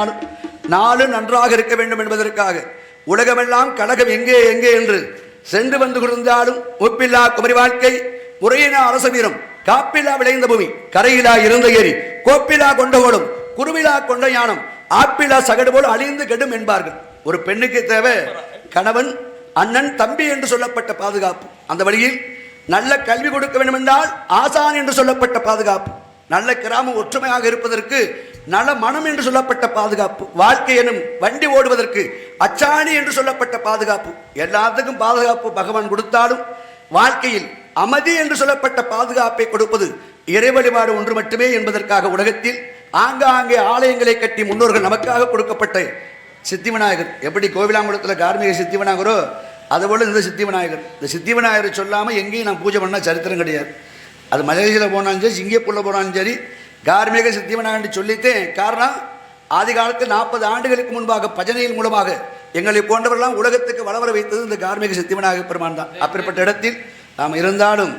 இருந்தாலும் நாடு நன்றாக இருக்க வேண்டும் என்பதற்காக உலகமெல்லாம் கழகம் எங்கே எங்கே என்று சென்று வந்து கொண்டிருந்தாலும் ஒப்பில்லா குமரி வாழ்க்கை முறையினா அரச வீரம் காப்பிலா விளைந்த பூமி கரையிலா இருந்த ஏரி கோப்பிலா கொண்ட ஓடும் குருவிலா கொண்ட ஞானம் ஆப்பிலா சகடு போல் அழிந்து கெடும் என்பார்கள். ஒரு பெண்ணுக்கு தேவை கணவன், அண்ணன், தம்பி என்று சொல்லப்பட்ட பாதுகாப்பு. அந்த வழியில் நல்ல கல்வி கொடுக்க வேண்டும் என்றால் ஆசான் என்று சொல்லப்பட்ட பாதுகாப்பு. நல்ல கிராமம் ஒற்றுமையாக இருப்பதற்கு நல்ல மனம் என்று சொல்லப்பட்ட பாதுகாப்பு. வாழ்க்கை எனும் வண்டி ஓடுவதற்கு அச்சாணி என்று சொல்லப்பட்ட பாதுகாப்பு. எல்லாத்துக்கும் பாதுகாப்பு பகவான் கொடுத்தாலும் வாழ்க்கையில் அமைதி என்று சொல்லப்பட்ட பாதுகாப்பை கொடுப்பது இறை வழிபாடு ஒன்று மட்டுமே என்பதற்காக உலகத்தில் ஆங்காங்கே ஆலயங்களை கட்டி முன்னோர்கள் நமக்காக கொடுக்கப்பட்ட சித்தி விநாயகர் எப்படி கோவிலாங்குளத்தில் கார்மிக சித்தி விநாயகரோ அதுபோல் இந்த சித்தி விநாயகர். இந்த சித்தி விநாயகர் சொல்லாமல் எங்கேயும் நான் பூஜை பண்ணால் சரித்திரம் கிடையாது. அது மலேசியில் போனாலும் சரி, சிங்கப்பூரில் போனாலும் சரி, கார்மிக சித்தி விநாயகர் சொல்லித்தேன். காரணம், ஆதி காலத்தில் 40 ஆண்டுகளுக்கு முன்பாக பஜனையின் மூலமாக எங்களை போன்றவர்களாம் உலகத்துக்கு வளவர வைத்தது இந்த கார்மிக சித்தி விநாயகர் பெருமான் தான். அப்படிப்பட்ட இடத்தில் நாம் இருந்தாலும்